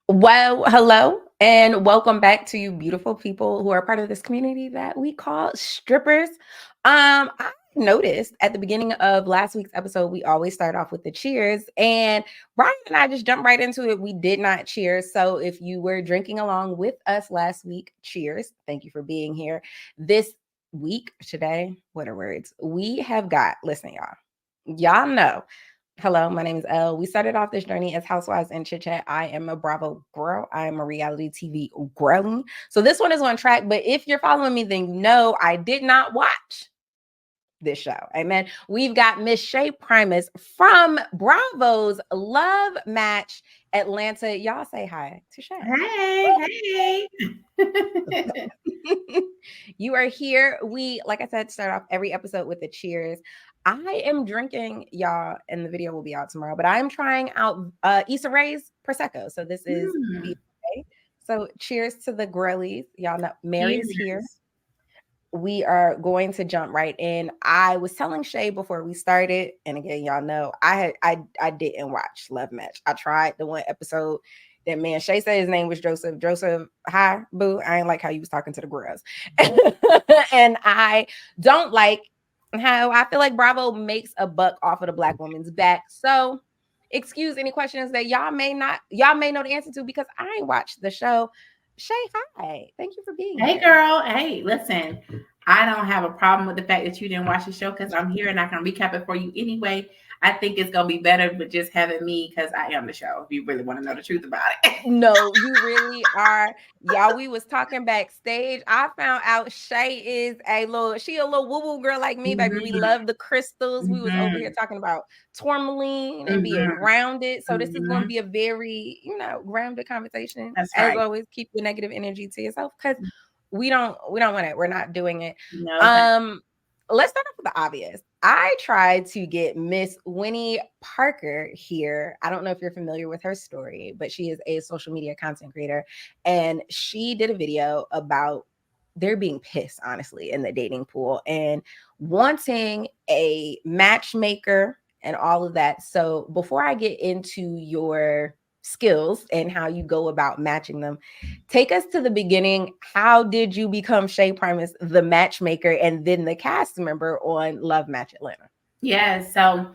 Well, hello and welcome back to you beautiful people who are part of this community that we call strippers. I noticed at the beginning of last week's episode, we always start off with the cheers, and Brian and I just jumped right into it. We did not cheers. So if you were drinking along with us last week, cheers. Thank you for being here. This week, today, what are words? We have got, listen, y'all know. Hello, my name is Elle. We started off this journey as housewives and chit chat. I am a Bravo girl. I am a reality TV girl. So this one is on track. But if you're following me, then you know I did not watch this show. Amen. We've got Miss Shae Primus from Bravo's Love Match Atlanta. Y'all say hi to Hey, hey. You are here. We, like I said, start off every episode with the cheers. I am drinking, y'all, and the video will be out tomorrow, but I'm trying out Issa Rae's Prosecco. So this is Mm, VA. So cheers to the girlies. Y'all know Mary is here. cheers. We are going to jump right in. I was telling Shae before we started, and again, y'all know I didn't watch Love Match. I tried the one episode that man Shae said his name was Joseph. Joseph, hi, boo. I ain't like how you was talking to the girls. And I don't like how I feel like Bravo makes a buck off of the black woman's back. So excuse any questions that y'all may know the answer to because I ain't watched the show. Shae, hi. Thank you for being Hey, here. girl. Hey, listen. I don't have a problem with the fact that you didn't watch the show because I'm here and I can recap it for you anyway. I think it's gonna be better with just having me because I am the show. If you really want to know the truth about it. No, you really are. Y'all, we was talking backstage. I found out Shae is she a little woo-woo girl like me, baby. We hmm love the crystals. We was over here hmm talking about tourmaline and being hmm grounded. So this is going to hmm be a very, grounded conversation. That's As right. always, keep your negative energy to yourself because we don't want it. We're not doing it. No, thank Um, let's start off with the obvious. I tried to get Miss Winnie Parker here. I don't know if you're familiar with her story, but she is a social media content creator. And she did a video about they're being pissed, honestly, in the dating pool and wanting a matchmaker and all of that. So before I get into your skills and how you go about matching them, take us to the beginning. How did you become Shae Primus, the matchmaker, and then the cast member on Love Match Atlanta? Yeah, so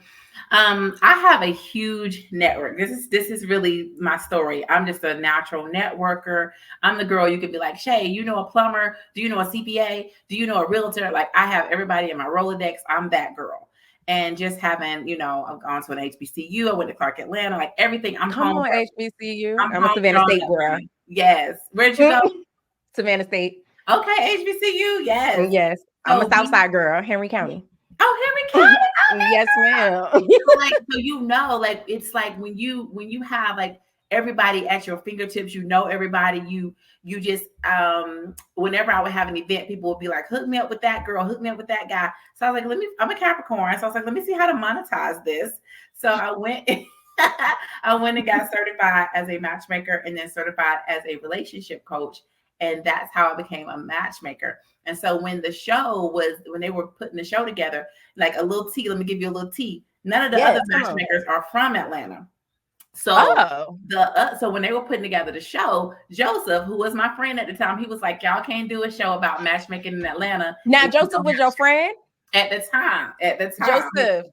I have a huge network. This is really my story. I'm just a natural networker. I'm the girl you could be like, Shae, you know a plumber? Do you know a CPA? Do you know a realtor? Like I have everybody in my Rolodex. I'm that girl. And just having, I've gone to an HBCU. I went to Clark Atlanta, like everything. I'm Come on, homegrown. HBCU. I'm I'm a Savannah homegrown State that girl. way. Yes. Where'd you go? Savannah State. Okay, HBCU. Yes. Yes. I'm a So we Southside girl, Henry County. Henry County. Yes, ma'am. Like it's like when you have like everybody at your fingertips, everybody, you just whenever I would have an event, people would be like, hook me up with that girl, hook me up with that guy. So I was like, I'm a Capricorn. So I was like, let me see how to monetize this. So I went I went and got certified as a matchmaker and then certified as a relationship coach. And that's how I became a matchmaker. And so when they were putting the show together, like a little tea, let me give you a little tea. None of the other Yes, come on. matchmakers are from Atlanta. So Oh. so when they were putting together the show, Joseph, who was my friend at the time, he was like, "Y'all can't do a show about matchmaking in Atlanta Now, if you Joseph don't was your friend? have." At the time, Joseph,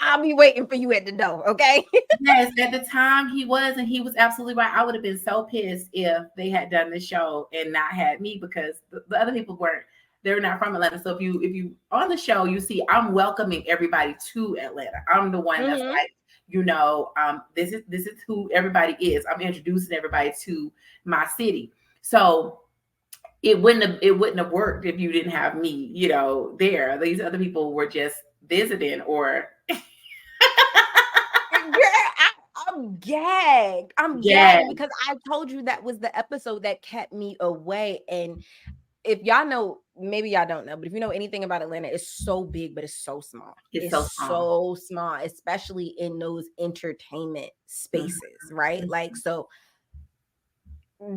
I'll be waiting for you at the door, okay? yes, at the time he was, and he was absolutely right. I would have been so pissed if they had done the show and not had me because the other people weren't. They're not from Atlanta. So if you on the show, you see I'm welcoming everybody to Atlanta. I'm the one that's Hmm. like, this is who everybody is. I'm introducing everybody to my city. So it wouldn't have worked if you didn't have me, there. These other people were just visiting or Girl, I'm gagged. I'm yeah. gagged because I told you that was the episode that kept me away. And if y'all know, maybe y'all don't know, but if you know anything about Atlanta, it's so big, but it's so small. It's It's so small. so small, especially in those entertainment Mhm, spaces, right? Like, mhm. so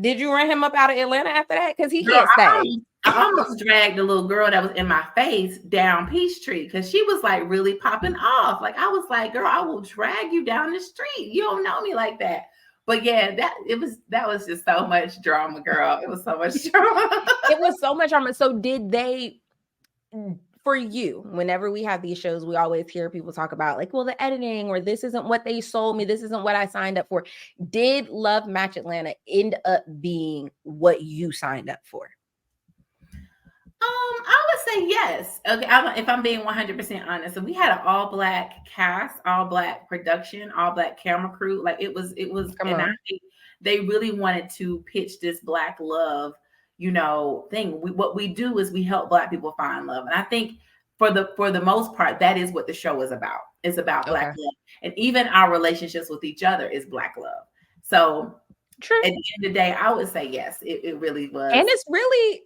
did you run him up out of Atlanta after that? Because he Girl, can't stay. I almost dragged the little girl that was in my face down Peachtree because she was like really popping off. Like I was like, girl, I will drag you down the street. You don't know me like that. But yeah, that was just so much drama, girl. It was so much drama. It was so much drama. So did they, for you, whenever we have these shows, we always hear people talk about like, well, the editing, or this isn't what they sold me, this isn't what I signed up for. Did Love Match Atlanta end up being what you signed up for? I would say yes. Okay, if I'm being 100% honest, so we had an all black cast, all black production, all black camera crew. Like it was, Come and I on. think they really wanted to pitch this black love, thing. What we do is we help black people find love, and I think for the most part, that is what the show is about. It's about black Okay. love, and even our relationships with each other is black love. So True. at the end of the day, I would say yes. It really And was.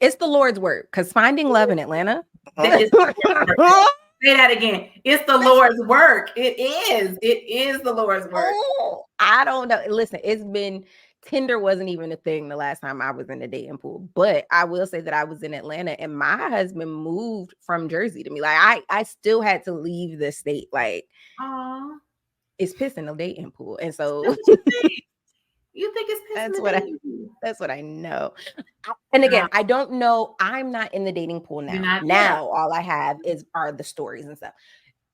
it's the Lord's work, because finding love in Atlanta. It's the Lord's work. Say that again. It's the Lord's work. It is. It is the Lord's work. Oh, I don't know. Listen, it's been Tinder wasn't even a thing the last time I was in the dating pool. But I will say that I was in Atlanta and my husband moved from Jersey to me. Like I still had to leave the state. Like Aw. it's pissing the dating pool. And That's so what you think. You think it's pissing that's the what I baby. that's what I know. And again, I don't know. I'm not in the dating pool You're now. not there. Now all I have are the stories and stuff.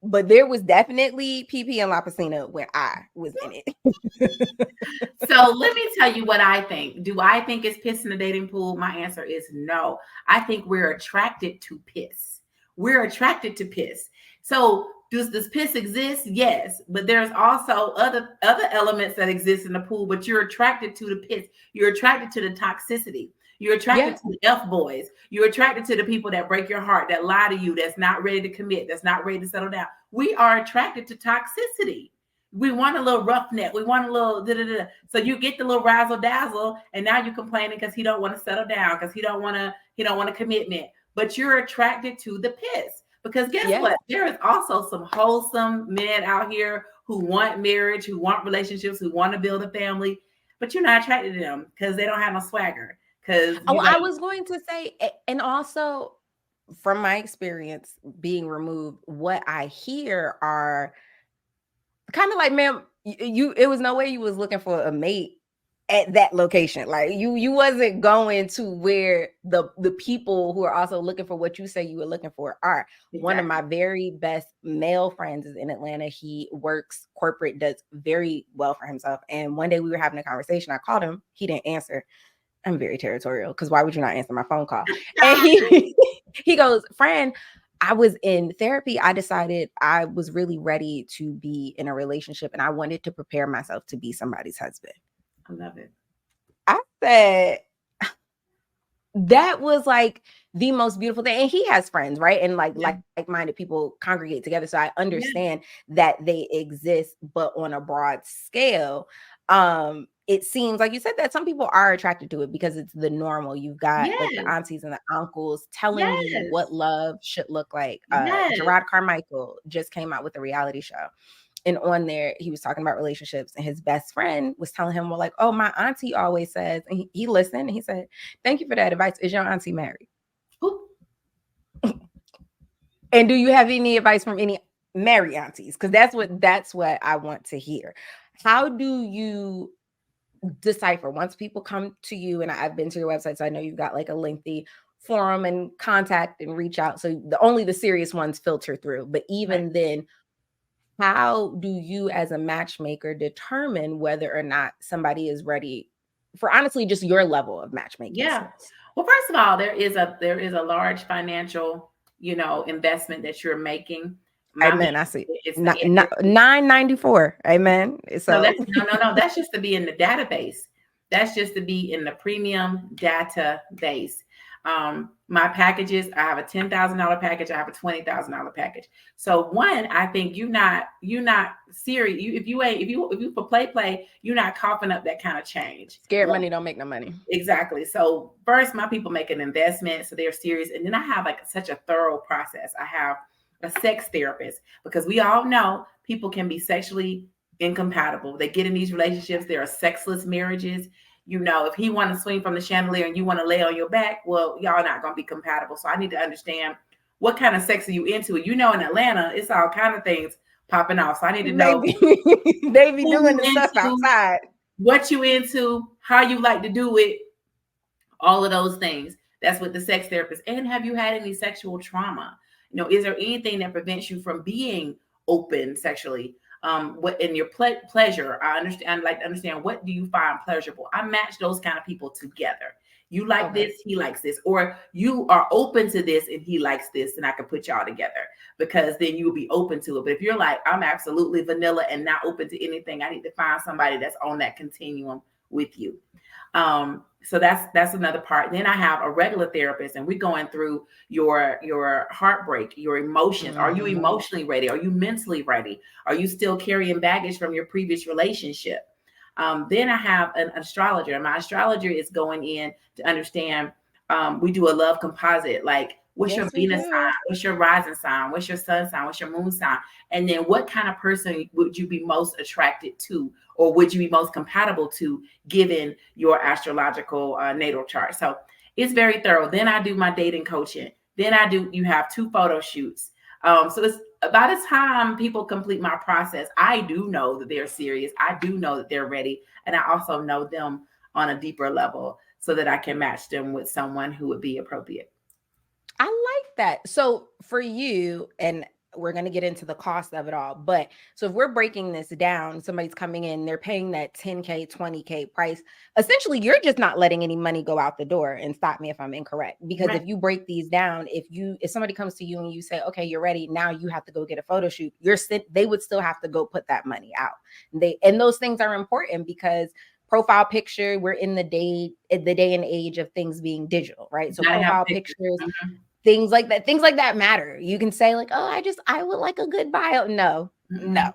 But there was definitely PP and La Piscina when I was in it. So let me tell you what I think. Do I think it's piss in the dating pool? My answer is no. I think we're attracted to piss. We're attracted to piss. So does piss exist? Yes, but there's also other elements that exist in the pool. But you're attracted to the piss. You're attracted to the toxicity. You're attracted Yeah. to the F boys. You're attracted to the people that break your heart, that lie to you, that's not ready to commit, that's not ready to settle down. We are attracted to toxicity. We want a little roughneck. We want a little da-da-da. So you get the little razzle dazzle, and now you're complaining because he don't want to settle down, because he don't want a commitment. But you're attracted to the piss. Because guess Yes. what? There is also some wholesome men out here who want marriage, who want relationships, who want to build a family, but you're not attracted to them because they don't have no swagger. Because I was going to say, and also from my experience being removed, what I hear are kind of like, ma'am, you it was no way you was looking for a mate at that location. Like you wasn't going to where the people who are also looking for what you say you were looking for are. exactly. One of my very best male friends is in Atlanta. He works corporate, does very well for himself. And one day we were having a conversation. I called him. He didn't answer. I'm very territorial because why would you not answer my phone call? And he goes, friend, I was in therapy. I decided I was really ready to be in a relationship and I wanted to prepare myself to be somebody's husband. I love it. I said, that was like the most beautiful thing. And he has friends, right? And like-minded people congregate together. So I understand that they exist, but on a broad scale. It seems like you said that some people are attracted to it because it's the normal. You've got like the aunties and the uncles telling you what love should look like. Gerard Carmichael just came out with a reality show. And on there, he was talking about relationships, and his best friend was telling him, well, like, oh, my auntie always says, and he listened, and he said, thank you for that advice. Is your auntie married? Ooh. And do you have any advice from any married aunties? Because that's what I want to hear. How do you decipher once people come to you? And I've been to your website, so I know you've got like a lengthy forum and contact and reach out. So only the serious ones filter through. But even then, how do you as a matchmaker determine whether or not somebody is ready for honestly just your level of matchmaking? Yeah. Well, first of all, there is a large financial, investment that you're making. Amen. I see. It's $9.94. Amen. So no. That's just to be in the database. That's just to be in the premium database. My packages, I have a $10,000 package. I have a $20,000 package. So one, I think you're not serious. If you for play, you're not coughing up that kind of change. Scared money don't make no money. Exactly. So first, my people make an investment, so they're serious. And then I have like such a thorough process. I have a sex therapist, because we all know people can be sexually incompatible. They get in these relationships. There are sexless marriages. If he want to swing from the chandelier and you want to lay on your back, well, y'all not going to be compatible. So I need to understand what kind of sex are you into. In Atlanta, it's all kind of things popping off. So I need to They know be, they be who doing you the stuff into, outside. what you into, how you like to do it, all of those things. That's with the sex therapist. And have you had any sexual trauma? Is there anything that prevents you from being open sexually? What in your pleasure? I understand. I'd like to understand, what do you find pleasurable? I match those kind of people together. You like this, he likes this, or you are open to this and he likes this, and I can put y'all together, because then you'll be open to it. But if you're like, I'm absolutely vanilla and not open to anything, I need to find somebody that's on that continuum with you. So that's another part. Then I have a regular therapist, and we're going through your heartbreak, your emotions. Are you emotionally ready? Are you mentally ready? Are you still carrying baggage from your previous relationship? Then I have an astrologer. My astrologer is going in to understand. We do a love composite, like what's your Venus sign, what's your rising sign, what's your sun sign, what's your moon sign, and then what kind of person would you be most attracted to, or would you be most compatible to, given your astrological natal chart. So it's very thorough. Then I do my dating coaching. Then you have 2 photo shoots. So it's by the time people complete my process, I do know that they're serious. I do know that they're ready. And I also know them on a deeper level, so that I can match them with someone who would be appropriate. I like that. So for you, and we're going to get into the cost of it all, but so if we're breaking this down, somebody's coming in, they're paying that 10K, 20K price. Essentially, you're just not letting any money go out the door. And stop me if I'm incorrect, because if you break these down, if somebody comes to you and you say, okay, you're ready, now you have to go get a photo shoot, they would still have to go put that money out. And those things are important, because profile picture, we're in the day and age of things being digital, right? So profile pictures, things like that matter. You can say like, oh, I would like a good bio. No,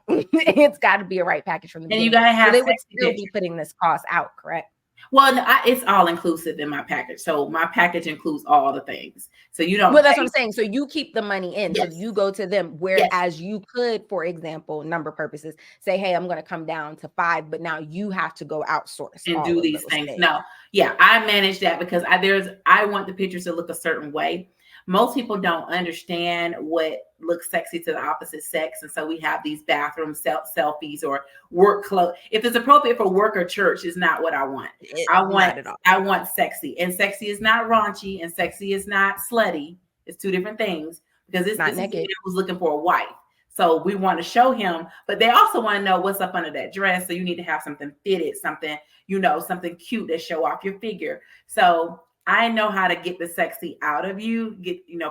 it's got to be a right package from the beginning. And you got to have, so they would still be putting this cost out, correct? Well, no, it's all inclusive in my package. So my package includes all the things. So you don't. Well, that's what I'm saying. So you keep the money in. Yes. So you go to them. Whereas you could, for example, number purposes, say, hey, I'm going to come down to 5, but now you have to go outsource and do these things. No, I manage that, because I want the pictures to look a certain way. Most people don't understand what looks sexy to the opposite sex. And so we have these bathroom selfies or work clothes. If it's appropriate for work or church, is not what I want. I want sexy. And sexy is not raunchy, and sexy is not slutty. It's 2 different things, because this is who's looking for a wife. So we want to show him, but they also want to know what's up under that dress. So you need to have something fitted, something cute that show off your figure. So I know how to get the sexy out of you,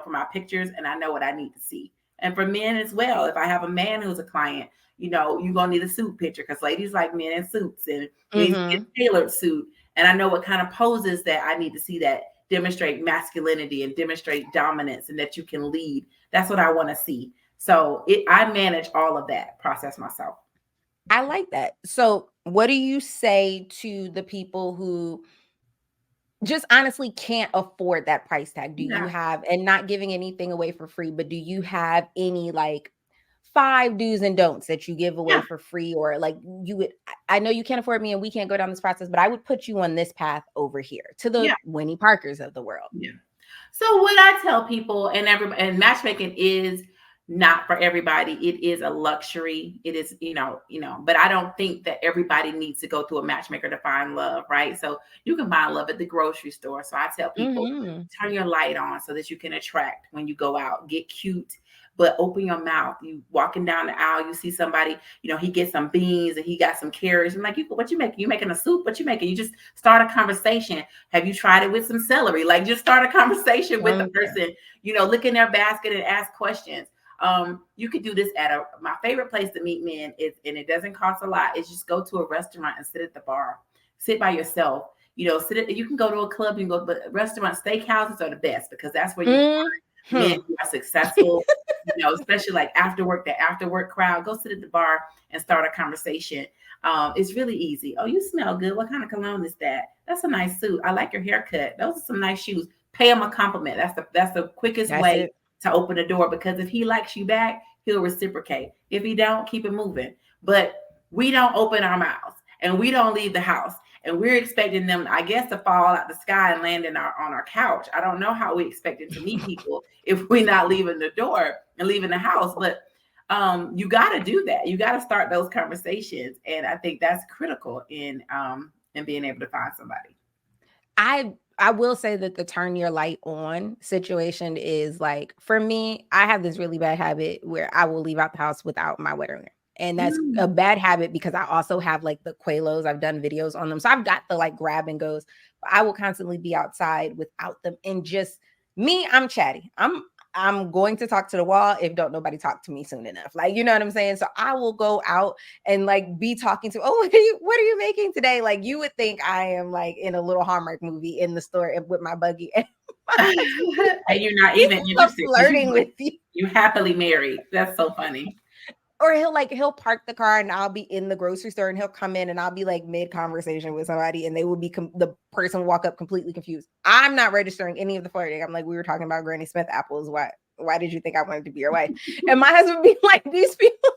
for my pictures, and I know what I need to see. And for men as well, if I have a man who's a client, you're going to need a suit picture, because ladies like men in suits, and a tailored suit. And I know what kind of poses that I need to see that demonstrate masculinity and demonstrate dominance, and that you can lead. That's what I want to see. So I manage all of that process myself. I like that. So what do you say to the people who just honestly can't afford that price tag? Do you have, and not giving anything away for free, but do you have any like 5 do's and don'ts that you give away for free? Or like, I know you can't afford me and we can't go down this process, but I would put you on this path over here, to the Winnie Parkers of the world. Yeah. So what I tell people, and matchmaking is not for everybody. It is a luxury. It is, but I don't think that everybody needs to go through a matchmaker to find love, right? So you can find love at the grocery store. So I tell people, turn your light on so that you can attract when you go out. Get cute, but open your mouth. You walking down the aisle, you see somebody, he gets some beans and he got some carrots. I'm like, what you making? You making a soup? What you making? You just start a conversation. Have you tried it with some celery? Like, just start a conversation with the person, look in their basket and ask questions. You could do this at my favorite place to meet men is, and it doesn't cost a lot, is just go to a restaurant and sit at the bar, sit by yourself. You can go to a club, you can go, but restaurant steakhouses are the best, because that's where you find men who are successful, especially like after work, the after work crowd. Go sit at the bar and start a conversation. It's really easy. Oh, you smell good. What kind of cologne is that? That's a nice suit. I like your haircut. Those are some nice shoes. Pay them a compliment. That's the quickest way to open the door, because if he likes you back, he'll reciprocate. If he don't, keep it moving. But we don't open our mouths, and we don't leave the house, and we're expecting them, I guess, to fall out the sky and land on our couch. I don't know how we expected to meet people if we're not leaving the door and leaving the house. But you got to do that. You got to start those conversations, and I think that's critical in being able to find somebody. I will say that the turn your light on situation is like, for me, I have this really bad habit where I will leave out the house without my wedding ring. And that's a Mm. bad habit because I also have like the Quaalos. I've done videos on them. So I've got the like grab and goes. But I will constantly be outside without them. And just me, I'm chatty. I'm going to talk to the wall if don't nobody talk to me soon enough. Like, you know what I'm saying? So I will go out and like be talking to, oh, what are you making today? Like you would think I am like in a little Hallmark movie in the store with my buggy. And my husband be And like, you're not he's even still interested because flirting with you. you happily married. That's so funny. Or he'll park the car and I'll be in the grocery store and he'll come in and I'll be like mid conversation with somebody and they will be the person will walk up completely confused. I'm not registering any of the flirting. I'm like, we were talking about Granny Smith apples. Why did you think I wanted to be your wife? And my husband be like, these people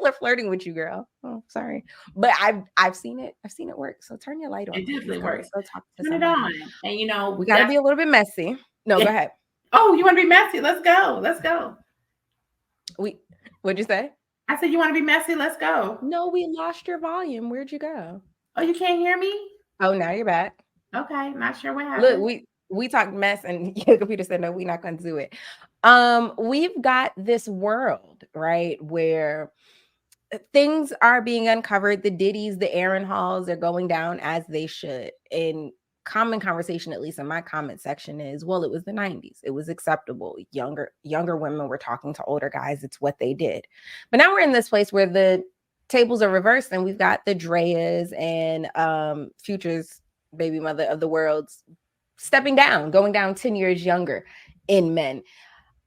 are flirting with you, girl. Oh, sorry. But I've seen it. I've seen it work. So turn your light on, It ladies. definitely Go works. go talk to Turn it somebody. on. And you know, We got to that's be a little bit messy. No, go ahead. oh, you want to be messy? Let's go. Let's go. What'd you say? I said, you want to be messy? Let's go. No, we lost your volume. Where'd you go? Oh, you can't hear me? Oh, now you're back. Okay, not sure what Look, happened. we talked mess and the computer said no, we're not going to do it. We've got this world, right, where things are being uncovered. The Diddies, the Aaron Halls are going down as they should. And common conversation, at least in my comment section, is, well, it was the 90s. It was acceptable. Younger women were talking to older guys. It's what they did. But now we're in this place where the tables are reversed and we've got the Dreas and Future's baby mother of the world's stepping down, going down 10 years younger in men.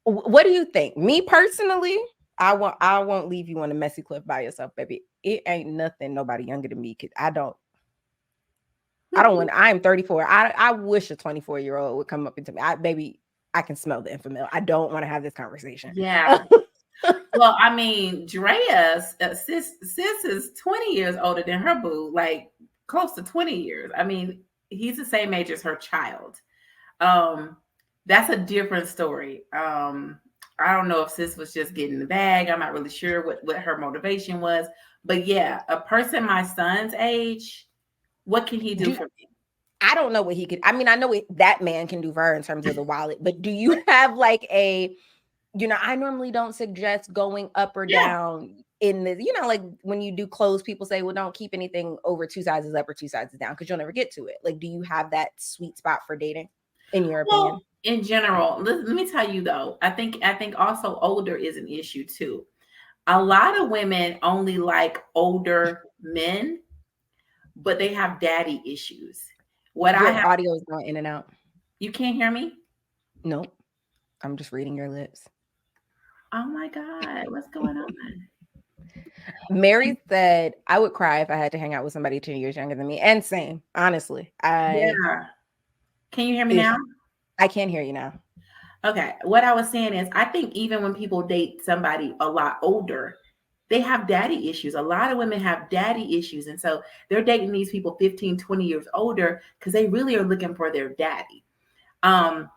What do you think? Me personally, I won't leave you on a messy cliff by yourself, baby. It ain't nothing nobody younger than me could. I don't want. I am 34. I wish a 24-year-old would come up into me. Baby, I can smell the infamil. I don't want to have this conversation. Yeah. Well, I mean, Drea's sis is 20 years older than her boo, like close to 20 years. I mean, he's the same age as her child. Um, that's a different story. I don't know if sis was just getting the bag. I'm not really sure what her motivation was. But yeah, a person my son's age, what can he do for me? I don't know what he could. I mean, I know that man can do for her in terms of the wallet, but do you have like I normally don't suggest going up or Yeah. down in the, like when you do clothes, people say, well, don't keep anything over 2 sizes up or 2 sizes down because you'll never get to it. Like, do you have that sweet spot for dating, in your opinion? Well, in general, let me tell you though, I think also older is an issue too. A lot of women only like older men, but they have daddy issues. What I Your have, audio is going in and out. you can't hear me? Nope. I'm just reading your lips. Oh my God, what's going on? Mary said, I would cry if I had to hang out with somebody 10 years younger than me. And same, honestly. Yeah. Can you hear me If now? I can't hear you now. Okay. What I was saying is, I think even when people date somebody a lot older, they have daddy issues. A lot of women have daddy issues. And so they're dating these people 15, 20 years older because they really are looking for their daddy. Um,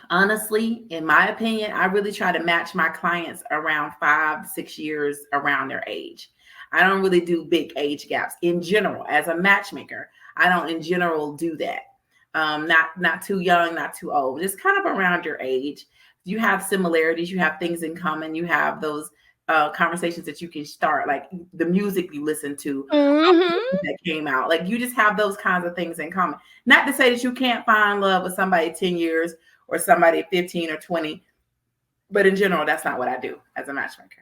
Honestly, in my opinion, I really try to match my clients around 5, 6 years around their age. I don't really do big age gaps in general. As a matchmaker, I don't in general do that. Not too young, not too old, just kind of around your age. You have similarities, you have things in common, you have those conversations that you can start, like the music you listen to Mm-hmm. that came out. Like you just have those kinds of things in common. Not to say that you can't find love with somebody 10 years or somebody 15 or 20, but in general, that's not what I do as a matchmaker.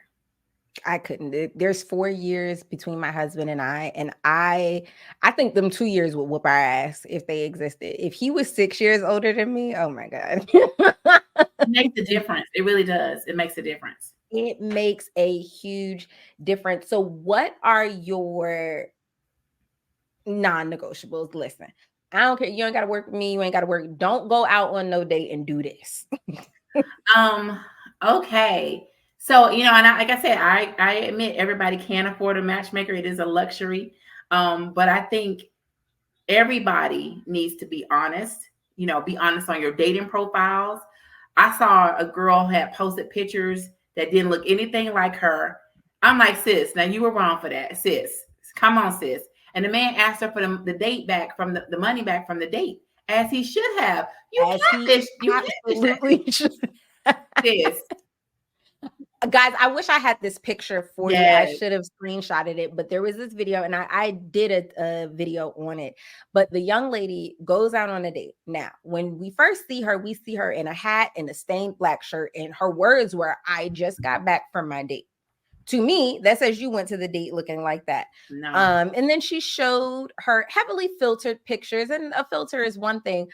I couldn't. There's 4 years between my husband and I think them 2 years would whoop our ass if they existed. If he was 6 years older than me, oh my God. It makes a difference. It really does. It makes a difference. It makes a huge difference. So what are your non-negotiables? Listen, I don't care. You ain't got to work with me. You ain't got to work. Don't go out on no date and do this. Um, okay. So, and like I said, I admit everybody can't afford a matchmaker. It is a luxury. But I think everybody needs to be honest. Be honest on your dating profiles. I saw a girl had posted pictures that didn't look anything like her. I'm like, sis, now you were wrong for that, sis. Come on, sis. And the man asked her for the date back from the money back from the date, as he should have. As he You catfish that absolutely should. sis. Guys, I wish I had this picture for you. I Yes. should have screenshotted it, but there was this video, and I did a video on it. But the young lady goes out on a date. Now, when we first see her, we see her in a hat and a stained black shirt, and her words were, "I just got back from my date." To me, that says you went to the date looking like that. No. And then she showed her heavily filtered pictures, and a filter is one thing,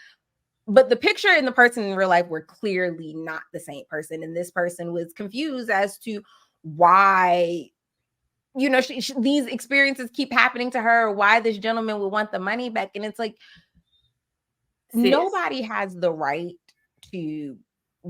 but the picture and the person in real life were clearly not the same person. And this person was confused as to why, these experiences keep happening to her, or why this gentleman would want the money back. And it's like, Sis. nobody has the right to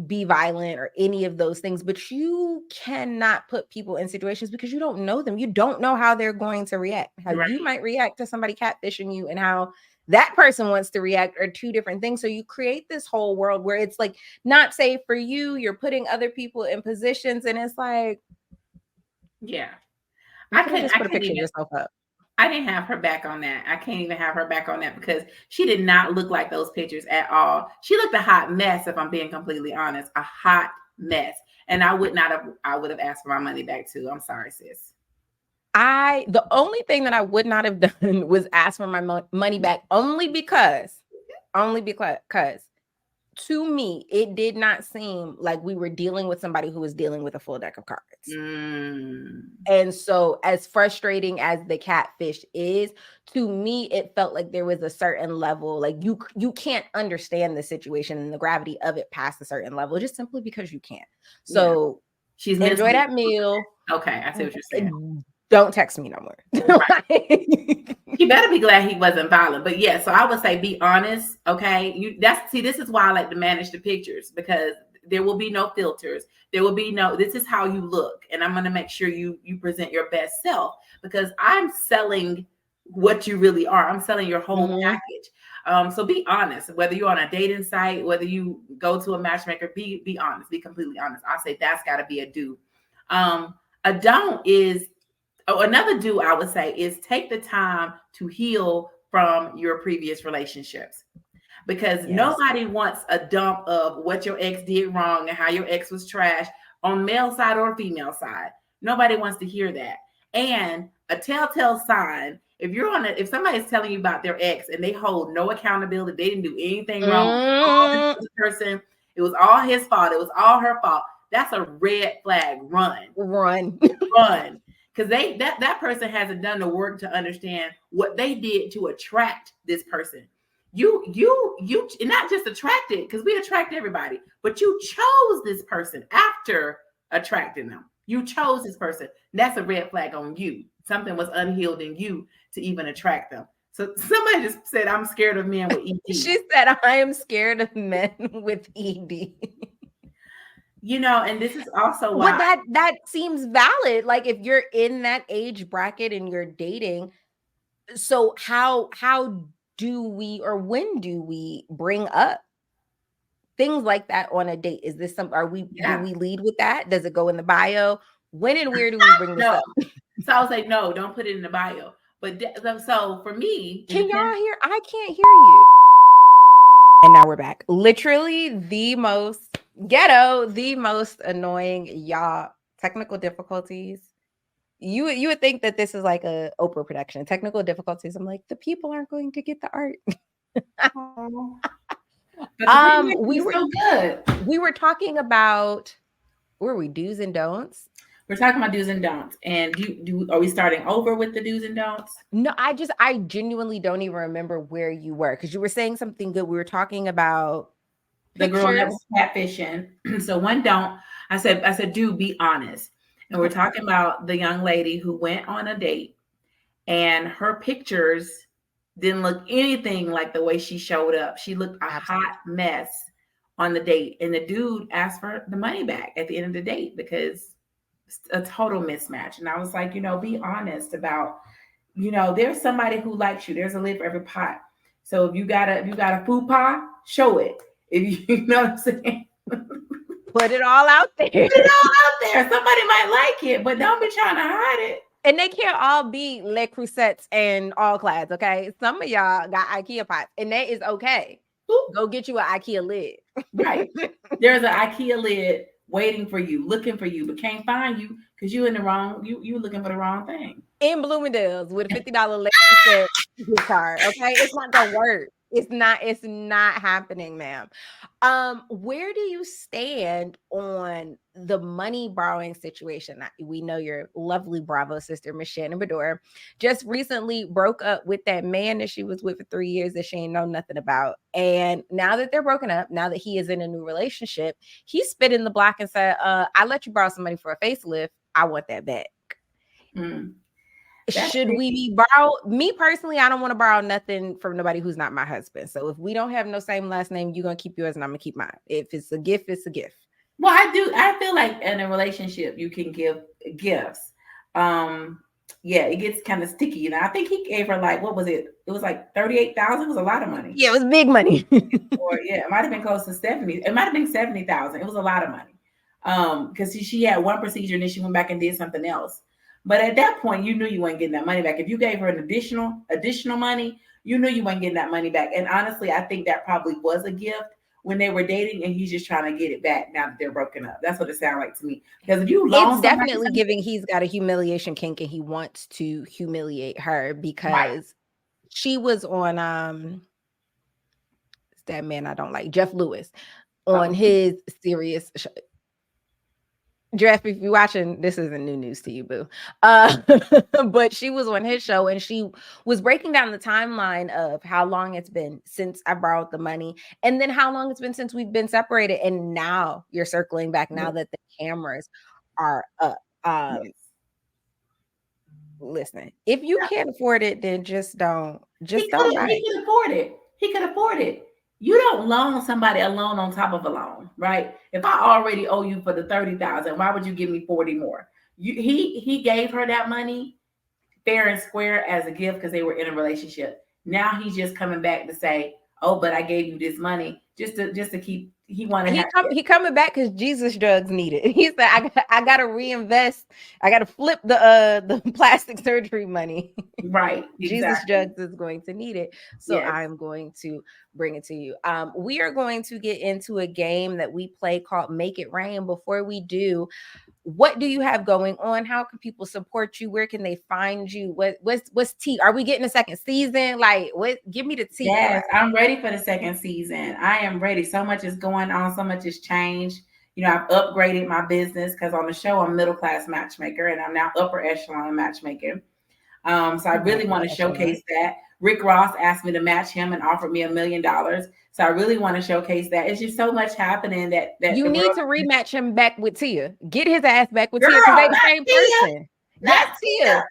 be violent or any of those things, but you cannot put people in situations because you don't know them. You don't know how they're going to react. How Right. you might react to somebody catfishing you and how that person wants to react are two different things. So you create this whole world where it's like not safe for you. You're putting other people in positions, and it's like, yeah, you could have just put a picture of yourself up. I didn't have her back on that. I can't even have her back on that because she did not look like those pictures at all. She looked a hot mess, if I'm being completely honest, a hot mess. And I would have asked for my money back too. I'm sorry, sis. The only thing that I would not have done was ask for my money back only because to me, it did not seem like we were dealing with somebody who was dealing with a full deck of cards. And so, as frustrating as the catfish is, to me, it felt like there was a certain level, like you can't understand the situation and the gravity of it past a certain level, just simply because you can't. So, she's enjoy that meal. Okay, I see what you're saying. Don't text me no more. Right. He better be glad he wasn't violent. But yeah, so I would say be honest. Okay. This is why I like to manage the pictures, because there will be no filters. There will be this is how you look. And I'm gonna make sure you present your best self, because I'm selling what you really are. I'm selling your whole package. So be honest, whether you're on a dating site, whether you go to a matchmaker, be honest, be completely honest. I say that's gotta be a do. A don't is another do, I would say, is take the time to heal from your previous relationships, because nobody wants a dump of what your ex did wrong and how your ex was trash on male side or female side. Nobody wants to hear that. And a telltale sign, if somebody's telling you about their ex and they hold no accountability, they didn't do anything wrong with the person, it was all his fault, it was all her fault, that's a red flag. Run. Because that person hasn't done the work to understand what they did to attract this person. You not just attracted, because we attract everybody, but you chose this person after attracting them. You chose this person. That's a red flag on you. Something was unhealed in you to even attract them. So somebody just said, I'm scared of men with ED. She said, I am scared of men with ED. And this is also why. But that seems valid. Like, if you're in that age bracket and you're dating, so how do we, or when do we bring up things like that on a date? Is this do we lead with that? Does it go in the bio? When and where do we bring this up? So I was like, no, don't put it in the bio. But so for me, can y'all hear? I can't hear you. And now we're back. Literally the most ghetto, the most annoying, y'all. Technical difficulties. You would think that this is like a Oprah production. Technical difficulties. I'm like, the people aren't going to get the art. We were talking about, were we do's and don'ts? We're talking about do's and don'ts. And are we starting over with the do's and don'ts? No, I genuinely don't even remember where you were, because you were saying something good. We were talking about the girl that was catfishing. So one don't, I said, do be honest. And we're talking about the young lady who went on a date and her pictures didn't look anything like the way she showed up. She looked a hot mess on the date. And the dude asked for the money back at the end of the date because it's a total mismatch. And I was like, be honest about there's somebody who likes you. There's a lid for every pot. So if you got a food pot, show it. If you, you know what I'm saying, Put it all out put there. it all out there. Somebody might like it, but don't be trying to hide it. And they can't all be Le Crusettes and all clads, okay? Some of y'all got IKEA pots, and that is okay. Ooh, Go get you an IKEA lid. right. There's an IKEA lid waiting for you, looking for you, but can't find you because you in the wrong. You looking for the wrong thing. In Bloomingdale's with a $50 Le Creuset gift card, okay? It's not gonna work. It's not happening, ma'am. Where do you stand on the money borrowing situation? We know your lovely Bravo sister, Miss Shannon Bedore, just recently broke up with that man that she was with for 3 years that she ain't know nothing about. And now that they're broken up, now that he is in a new relationship, he spit in the block and said, I let you borrow some money for a facelift. I want that back. Mm, that's Should we tricky. be borrow? Me personally, I don't want to borrow nothing from nobody who's not my husband. So if we don't have no same last name, you're gonna keep yours and I'm gonna keep mine. If it's a gift, it's a gift. Well, I do. I feel like in a relationship, you can give gifts. Um, yeah, it gets kind of sticky. I think he gave her like, what was it? It was like 38,000. It was a lot of money. Yeah, it was big money. Or yeah, it might have been close to 70. It might have been 70,000. It was a lot of money. Because she had one procedure and then she went back and did something else. But at that point, you knew you weren't getting that money back. If you gave her an additional money, you knew you weren't getting that money back. And honestly, I think that probably was a gift when they were dating, and he's just trying to get it back now that they're broken up. That's what it sounded like to me. Because if you It's loan somebody definitely something, giving he's got a humiliation kink and he wants to humiliate her right? because she was on it's that man I don't like, Jeff Lewis, on Oh, his serious Jeff, if you're watching, this isn't new news to you, boo. Uh, but she was on his show and she was breaking down the timeline of how long it's been since I borrowed the money, and then how long it's been since we've been separated. And now you're circling back now yes, that the cameras are up. yes. Listen, if you can't afford it, then He just could don't buy he it. could afford it. He could afford it. You don't loan somebody a loan on top of a loan, right? If I already owe you for the 30,000, why would you give me 40 more? He gave her that money fair and square as a gift because they were in a relationship. Now he's just coming back to say, "Oh, but I gave you this money just to keep." He wanted to have He coming back because Jesus drugs need it. He said, I gotta reinvest. I gotta flip the plastic surgery money. right, Jesus exactly. Jugs is going to need it. So Yes, I'm going to bring it to you. We are going to get into a game that we play called Make It Rain. Before we do, what do you have going on? How can people support you? Where can they find you? What's tea? Are we getting a second season? Like, what? Give me the tea, girl. yes, I'm ready for the second season. I am ready. So much is going on. So much has changed. I've upgraded my business because on the show I'm middle class matchmaker and I'm now upper echelon matchmaker. So I really Upper want to echelon. showcase that. Rick Ross asked me to match him and offered me $1 million. So I really want to showcase that. It's just so much happening that You the need world, to rematch him back with Tia. Get his ass back with girl, Tia because they the not same Tia, person. not Get Tia.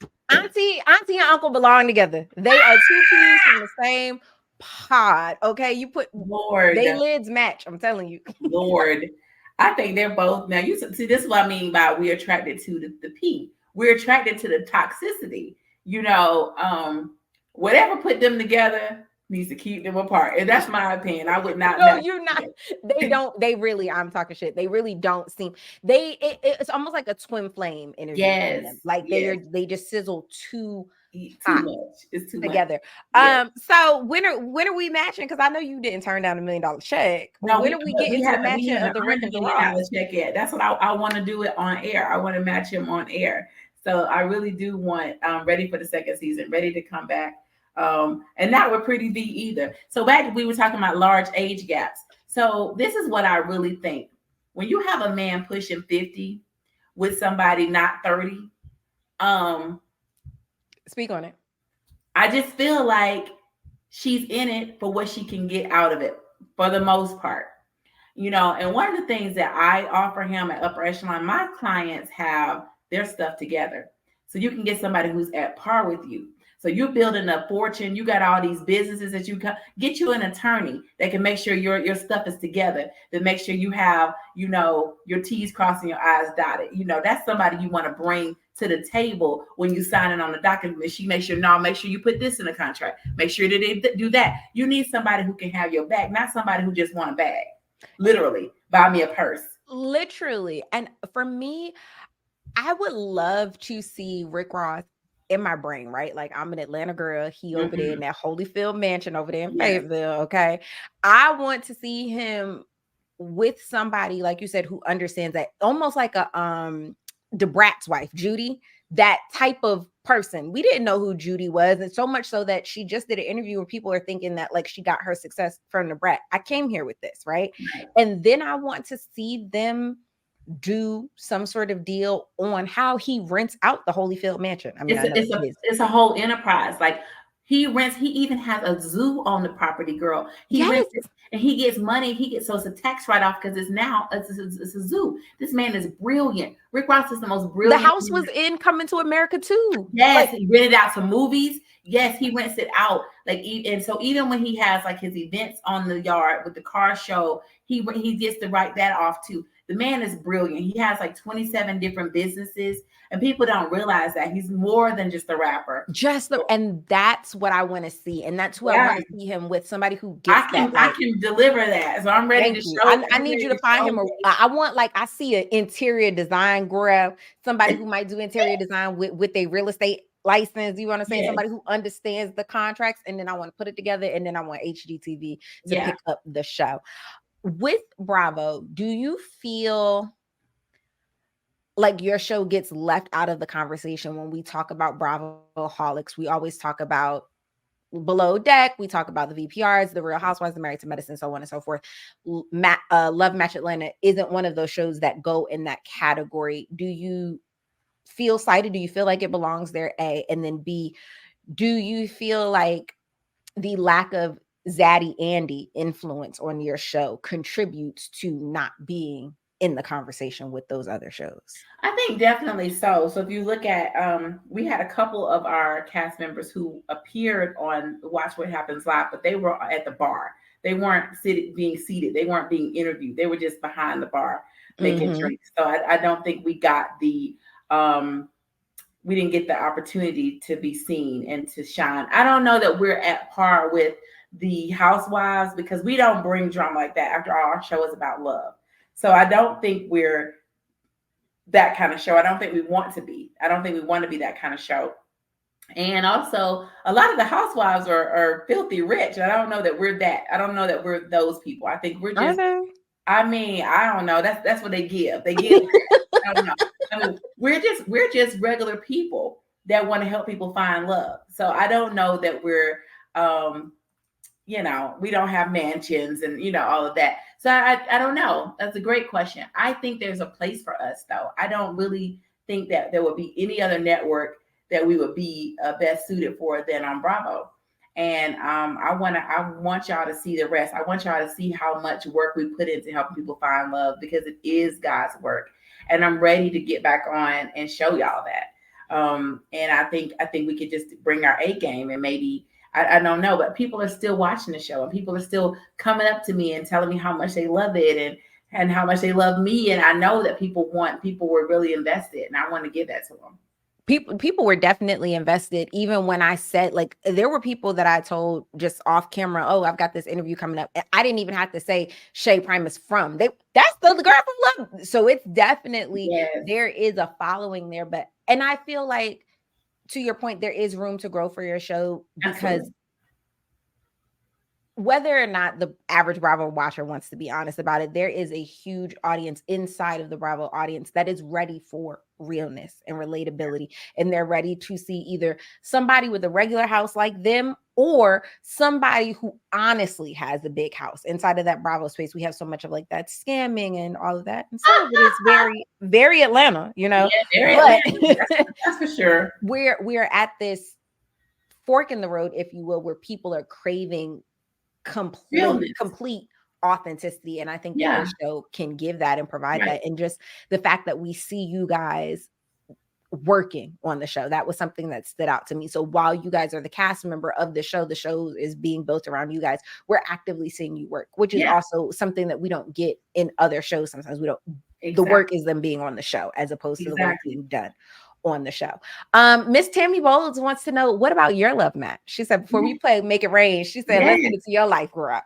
Tia. Auntie and uncle belong together. They are two peas from the same pod. Okay. You put Lord, they lids match. I'm telling you. Lord. I think they're both now. You see, this is what I mean by we're attracted to the P. We're attracted to the toxicity. You know, whatever put them together needs to keep them apart. And that's my opinion. I would not No, match you're not. them They together. don't. They really. I'm talking shit. They really don't seem. It's almost like a twin flame energy from Yes, them. Like yes. they just sizzle too Too hot much. It's too much. together. Yes. So when are we matching? Because I know you didn't turn down $1 million check. No, When we are we but getting we to the haven't we matching of haven't the Rick earned and the the $1 million Ross? check yet. That's what I want to do it on air. I want to match him on air. So I really do want ready for the second season, ready to come back. And not with Pretty B either. So back we were talking about large age gaps. So this is what I really think. When you have a man pushing 50 with somebody not 30, um, Speak on it. I just feel like she's in it for what she can get out of it for the most part. And one of the things that I offer him at Upper Echelon, my clients have their stuff together. So you can get somebody who's at par with you. So you're building a fortune. You got all these businesses that you get you an attorney that can make sure your stuff is together. That make sure you have, your T's crossing, your I's dotted. That's somebody you want to bring to the table when you signing on the document. She makes sure, no, make sure you put this in the contract. Make sure that they do that. You need somebody who can have your back, not somebody who just want a bag. Literally, buy me a purse. Literally. And for me, I would love to see Rick Ross in my brain, right? Like, I'm an Atlanta girl. He over there in Mm-hmm. that Holyfield mansion over there in Yes. Fayetteville. Okay. I want to see him with somebody, like you said, who understands that, almost like a DeBrat's wife, Judy, that type of person. We didn't know who Judy was, and so much so that she just did an interview where people are thinking that like she got her success from the brat. I came here with this, right? Right. And then I want to see them do some sort of deal on how he rents out the Holyfield mansion. I mean, It's I a, know it's it's a his. it's a whole enterprise. Like he rents. He even has a zoo on the property, girl. He Yes, rents it, and he gets money. He gets, so it's a tax write off because it's a zoo. This man is brilliant. Rick Ross is the most the brilliant. house was in Coming to America too. Yes, Like, he rented out to movies. Yes, he rents it out. Like, and so even when he has like his events on the yard with the car show, he gets to write that off too. The man is brilliant. He has like 27 different businesses, and people don't realize that he's more than just a rapper. just the, and that's what I want to see. And that's who I Yeah, want to see him with, somebody who I gets that, can I like, can deliver that. So I'm ready to thank you. show. I I'm need ready you to to find him. show. I want, like, I see an interior design girl, somebody who might do interior design with a real estate license. You want to say Yes, somebody who understands the contracts, and then I want to put it together, and then I want HGTV to yeah. pick up the show. With Bravo, do you feel like your show gets left out of the conversation when we talk about Bravo holics? We always talk about Below Deck, we talk about the VPRs, the Real Housewives, the Married to Medicine, so on and so forth. Love Match Atlanta isn't one of those shows that go in that category. Do you feel cited? Do you feel like it belongs there? A, and then B, do you feel like the lack of Zaddy Andy influence on your show contributes to not being in the conversation with those other shows? I think definitely so. So if you look at, we had a couple of our cast members who appeared on Watch What Happens Live, but they were at the bar. They weren't being seated. They weren't being interviewed. They were just behind the bar making Mm-hmm. drinks. So I don't think um, we didn't get the opportunity to be seen and to shine. I don't know that we're at par with the housewives because we don't bring drama like that. After all, our show is about love. So I don't think we're that kind of show. I don't think we want to be. I don't think we want to be that kind of show. And also, a lot of the housewives are filthy rich. I don't know that we're that. I don't know that we're those people. I think we're Are just. they? I mean, I don't know. That's what they give. They give. I don't know. I mean, we're just regular people that want to help people find love. So I don't know that we're um we don't have mansions and all of that. So I don't know. That's a great question. I think there's a place for us though. I don't really think that there would be any other network that we would be best suited for than on Bravo. And I want y'all to see the rest. I want y'all to see how much work we put into helping people find love because it is God's work. And I'm ready to get back on and show y'all that. And I think we could just bring our A game and maybe I don't know, but people are still watching the show and people are still coming up to me and telling me how much they love it and how much they love me. And I know that people were really invested and I want to give that to them. People were definitely invested. Even when I said, like, there were people that I told just off camera, oh, I've got this interview coming up, and I didn't even have to say Shae Primus from, that's the girl from Love. So it's definitely, Yes, there is a following there. But, and I feel like, to your point, there is room to grow for your show, because absolutely. whether or not the average Bravo watcher wants to be honest about it, there is a huge audience inside of the Bravo audience that is ready for realness and relatability. And they're ready to see either somebody with a regular house like them or somebody who honestly has a big house. Inside of that Bravo space, we have so much of like that scamming and all of that. And some of it is very, very Atlanta, Yeah, very but Atlantic. That's for sure. we're at this fork in the road, if you will, where people are craving Realness. complete authenticity, and I think that your Yeah, show can give that and provide right. that. And just the fact that we see you guys working on the show. That was something that stood out to me. So while you guys are the cast member of the show is being built around you guys. We're actively seeing you work, which is Yeah, also something that we don't get in other shows. Sometimes we don't, the work exactly. is them being on the show as opposed to the work Exactly. being done on the show. Miss Tammy Bowles wants to know, what about your love match? She said, before we play Make It Rain, she said, let's get Yes. into your life, girl.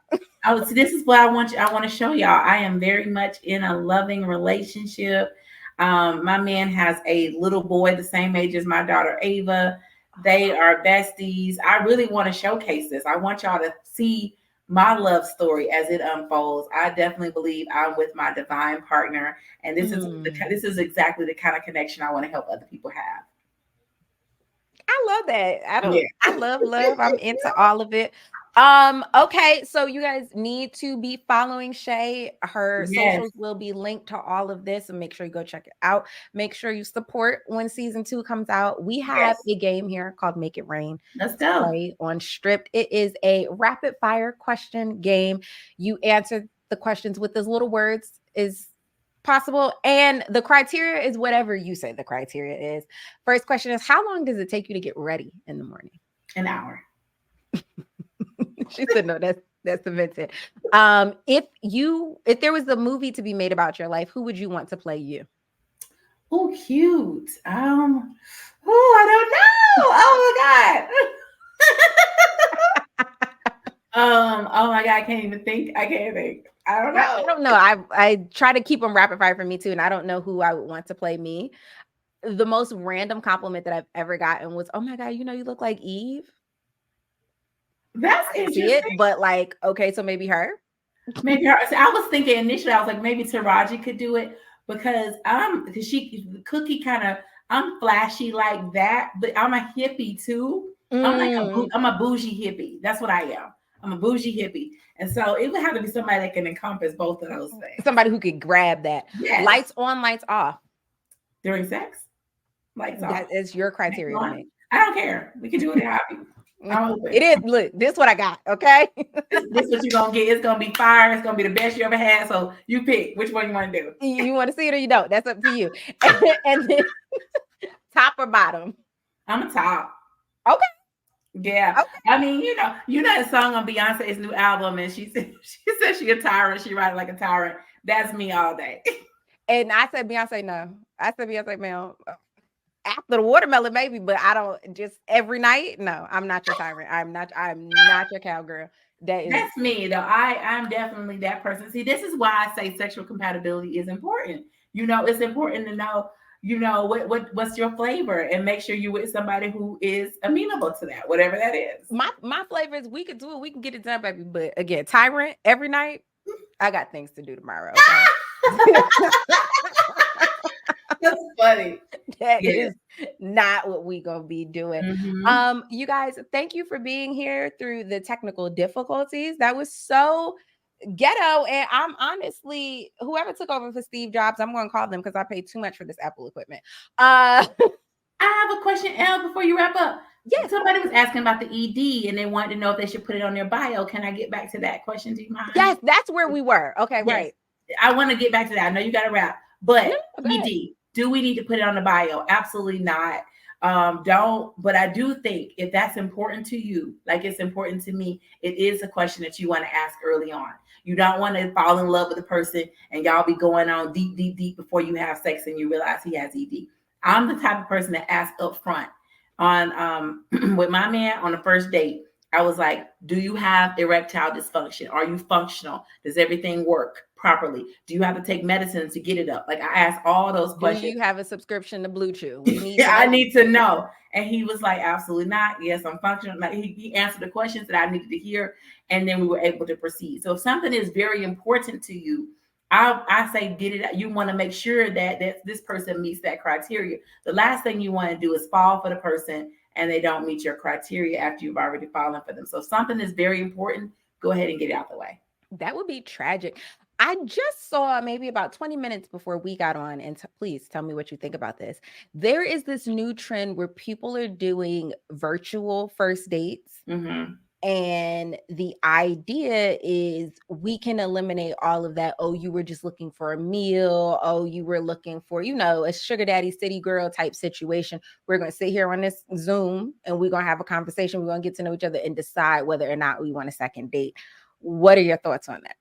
Oh, so this is what I want to show y'all. I am very much in a loving relationship. My man has a little boy the same age as my daughter Ava. They are besties. I really want to showcase this. I want y'all to see my love story as it unfolds. I definitely believe I'm with my divine partner, and this is exactly the kind of connection I want to help other people have. I love that. Yeah. I love love. I'm into all of it. Okay, so you guys need to be following Shae. Her Yes. socials will be linked to all of this, and make sure you go check it out. Make sure you support when season 2 comes out. We have Yes. a game here called Make It Rain Let's to go. play on Stripped. It is a rapid fire question game. You answer the questions with as little words as possible, and the criteria is whatever you say the criteria is. First question is, how long does it take you to get ready in the morning? An hour. She said no, that's cemented. If there was a movie to be made about your life, who would you want to play you? Oh, cute. Oh, I don't know. Oh my God. Oh my God, I can't even think. I can't think. I don't I know. don't know. I try to keep them rapid fire for me too, and I don't know who I would want to play me. The most random compliment that I've ever gotten was, "Oh my God, you look like Eve." That's I can see it, interesting. but like, okay, so maybe her. Maybe her. So I was thinking initially, I was like, maybe Taraji could do it because she Cookie kind of I'm flashy like that, but I'm a hippie too. Mm, I'm a bougie hippie. That's what I am. I'm a bougie hippie, and so it would have to be somebody that can encompass both of those things. somebody who could grab that. Yes, Lights on, lights off. during sex, lights off. That is your Lights criteria to on. make. I don't care. We can do it happy. I'm It open. is. Look, this what I got. Okay. This what you're gonna get. It's gonna be fire. It's gonna be the best you ever had. So you pick which one you want to do. You want to see it or you don't. That's up to you. And then top or bottom. I'm a top. Okay. Yeah. Okay. I mean, you know that song on Beyonce's new album, and she said she a tyrant. She ride like a tyrant. That's me all day. And I said Beyonce, no. I said Beyonce, man. After the watermelon, maybe, but I don't just every night. No, I'm not your tyrant. I'm not your cowgirl. That is That's me though. I'm definitely that person. See, this is why I say sexual compatibility is important. It's important to know, what's your flavor and make sure you're with somebody who is amenable to that, whatever that is. my flavor is we could do it, we can get it done, baby. But again, tyrant every night. I got things to do tomorrow. Okay. That's funny. That Yeah. is not what we gonna be doing. Hmm. You guys, thank you for being here through the technical difficulties. That was so ghetto, and I'm honestly, whoever took over for Steve Jobs, I'm gonna call them because I paid too much for this Apple equipment. I have a question, Elle, before you wrap up. Yes, Somebody was asking about the ED and they wanted to know if they should put it on their bio. Can I get back to that question? Do you mind? yes, that's where we were. Okay, Yes. right. I want to get back to that. I know you got to wrap, No, but no, go ahead. ED, do we need to put it on the bio? Absolutely not. Don't, but I do think if that's important to you, like it's important to me, it is a question that you want to ask early on. You don't want to fall in love with a person and y'all be going on deep, deep, deep before you have sex and you realize he has ED. I'm the type of person that asks up front on with my man on the first date. I was like, do you have erectile dysfunction? Are you functional? Does everything work properly? Do you have to take medicines to get it up? Like I asked all those Do questions. you have a subscription to Blue Chew? We need to I know. need to know. And he was like, absolutely not. Yes, I'm functional. Like he answered the questions that I needed to hear. And then we were able to proceed. So if something is very important to you, I say get it. You want to make sure that this person meets that criteria. The last thing you want to do is fall for the person and they don't meet your criteria after you've already fallen for them. So if something is very important, go ahead and get it out the way. That would be tragic. I just saw maybe about 20 minutes before we got on, and please tell me what you think about this. There is this new trend where people are doing virtual first dates. Mm-hmm. And the idea is we can eliminate all of that. Oh, you were just looking for a meal. Oh, you were looking for, a sugar daddy city girl type situation. We're going to sit here on this Zoom and we're going to have a conversation. We're going to get to know each other and decide whether or not we want a second date. What are your thoughts on that?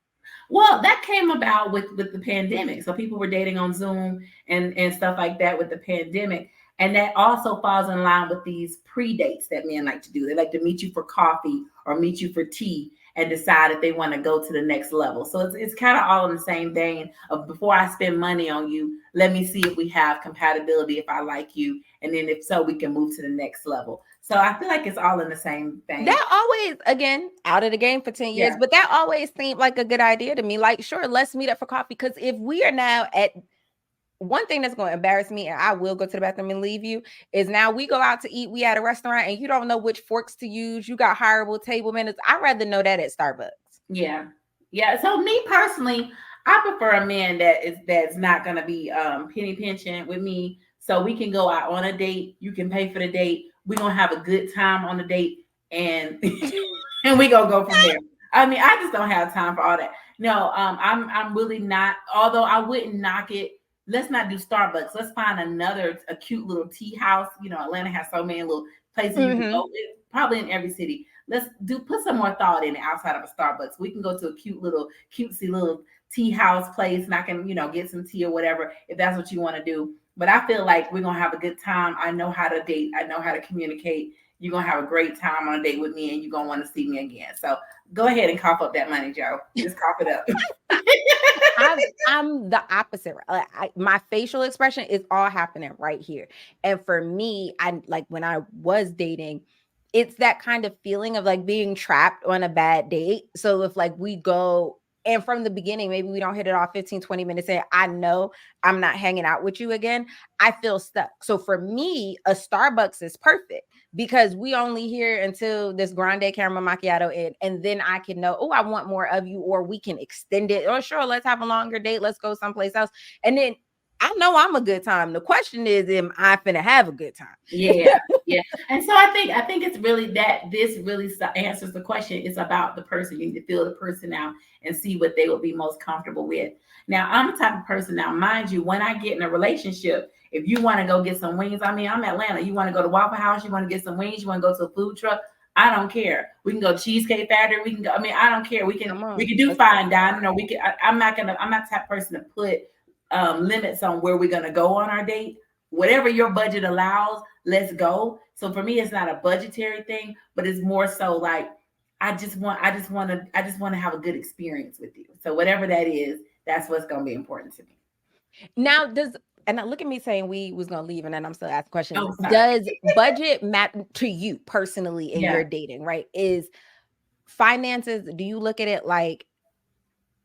Well, that came about with the pandemic. So people were dating on Zoom and stuff like that with the pandemic. And that also falls in line with these pre-dates that men like to do. They like to meet you for coffee or meet you for tea and decide if they want to go to the next level. So it's kind of all in the same vein of, before I spend money on you, let me see if we have compatibility, if I like you. And then if so, we can move to the next level. So I feel like it's all in the same vein. That always, again, out of the game for 10 years, Yeah. but that always seemed like a good idea to me. Like, sure, let's meet up for coffee. Because if we are now at one thing that's going to embarrass me, and I will go to the bathroom and leave you, is now we go out to eat, we at a restaurant, and you don't know which forks to use. You got hireable table minutes. I'd rather know that at Starbucks. Yeah. Yeah. So me personally, I prefer a man that's not gonna be penny pinching with me. So we can go out on a date. You can pay for the date. We're gonna have a good time on the date, and and we gonna go from there. I mean, I just don't have time for all that. No, I'm really not, although I wouldn't knock it. Let's not do Starbucks. Let's find a cute little tea house. Atlanta has so many little places you can Mm-hmm. go, probably in every city. Let's put some more thought in it outside of a Starbucks. We can go to a cutesy little tea house place, and I can, get some tea or whatever if that's what you want to do. But I feel like we're gonna have a good time. I know how to date. I know how to communicate. You're gonna have a great time on a date with me, and you're gonna want to see me again. So go ahead and cough up that money, Joe. Just cough it up. I'm the opposite. My facial expression is all happening right here. And for me, I like when I was dating, it's that kind of feeling of like being trapped on a bad date. So if like we go and from the beginning, maybe we don't hit it off 15, 20 minutes in, I know I'm not hanging out with you again. I feel stuck. So for me, a Starbucks is perfect because we only here until this grande caramel macchiato and then I can know, oh, I want more of you, or we can extend it, or sure, let's have a longer date, let's go someplace else. And then I know I'm a good time. The question is, am I finna have a good time? Yeah, yeah. And so I think it's really that this really answers the question. It's about the person. You need to feel the person out and see what they will be most comfortable with. Now, I'm the type of person, now mind you, when I get in a relationship, if you want to go get some wings, I mean, I'm Atlanta. You want to go to Waffle House, you want to get some wings, you want to go to a food truck, I don't care. We can go to Cheesecake Factory. We can go. I mean, I don't care. We can Come we on, can do let's go. fine dining, or we can. I'm not the type of person to put limits on where we're gonna go on our date. Whatever your budget allows, let's go. So for me, it's not a budgetary thing, but it's more so like I just want to have a good experience with you. So whatever that is, that's what's gonna be important to me. Now, and now look at me saying we was gonna leave, and then I'm still asking questions. Oh, sorry. Does budget matter to you personally in Yeah. your dating? Right? Is finances? Do you look at it like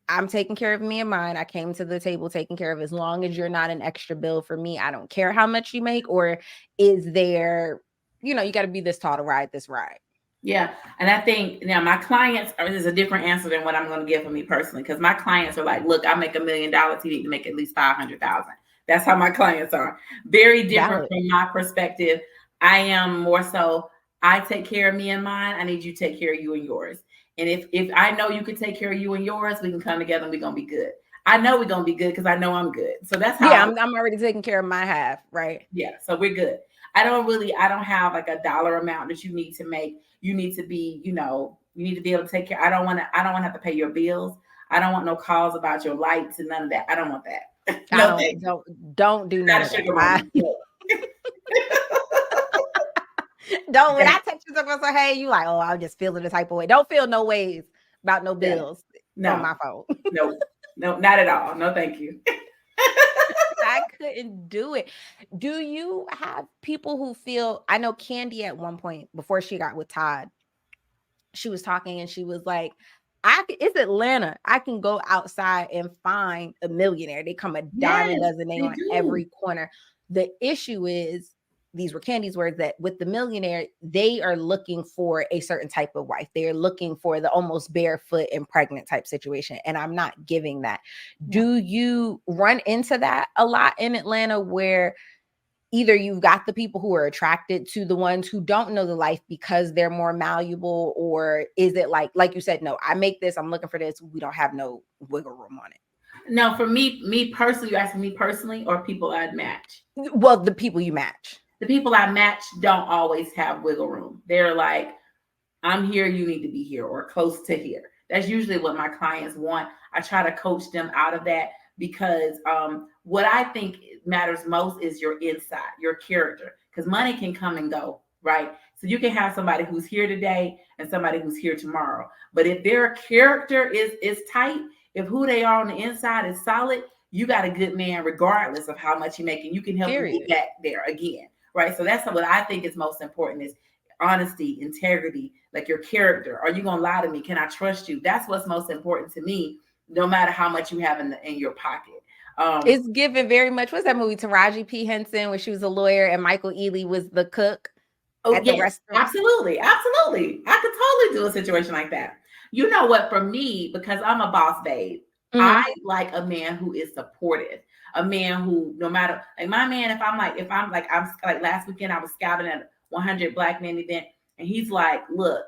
I'm taking care of me and mine? I came to the table taking care of. As long as you're not an extra bill for me, I don't care how much you make. Or is there, you got to be this tall to ride this ride? Yeah, and I think now my clients are is a different answer than what I'm going to give for me personally, because my clients are like, look, I make $1 million. You need to make at least 500,000. That's how my clients are. Very different Valid. from my perspective. I am more so. I take care of me and mine. I need you to take care of you and yours. And if I know you can take care of you and yours, we can come together and we're gonna be good. I know we're gonna be good because I know I'm good. So that's how Yeah, I. I'm already taking care of my half, right? Yeah, so we're good. I don't have like a dollar amount that you need to make. You need to be, you need to be able to take care. I don't want to have to pay your bills. I don't want no calls about your lights and none of that. I don't want that. I No, don't thanks. don't do Not none a of that. sugar mama. No. Don't when Yeah. I text you something, say, hey, you like, oh, I'm just feeling the type of way. Don't feel no ways about no Yeah. bills on No, my phone. no, no, not at all. No, thank you. I couldn't do it. Do you have people who feel? I know Candy at one point before she got with Todd, she was talking and she was like, it's Atlanta. I can go outside and find a millionaire. They come a dime a Yes, dozen. They they on do. every corner. The issue is, these were Candy's words, that with the millionaire, they are looking for a certain type of wife. They are looking for the almost barefoot and pregnant type situation. And I'm not giving that. Yeah. Do you run into that a lot in Atlanta where either you've got the people who are attracted to the ones who don't know the life because they're more malleable, or is it like you said, no, I make this, I'm looking for this, we don't have no wiggle room on it? No, for me personally, you asking me personally or people I'd match? Well, the people you match. The people I match don't always have wiggle room. They're like, I'm here, you need to be here or close to here. That's usually what my clients want. I try to coach them out of that because what I think matters most is your inside, your character, because money can come and go, right? So you can have somebody who's here today and somebody who's here tomorrow. But if their character is tight, if who they are on the inside is solid, you got a good man regardless of how much you make, and you can help you Period. get back there again, right? So that's what I think is most important is honesty, integrity, like your character. Are you gonna lie to me? Can I trust you? That's what's most important to me, no matter how much you have in your pocket. It's given very much. What's that movie, Taraji P. Henson, where she was a lawyer and Michael Ealy was the cook Oh, at the yes, restaurant? absolutely. Absolutely. I could totally do a situation like that. You know what? For me, because I'm a boss babe, I Mhm. like a man who is supportive, a man who, no matter, like my man, I'm like last weekend, I was scouting at a 100 Black Men event, and he's like, look,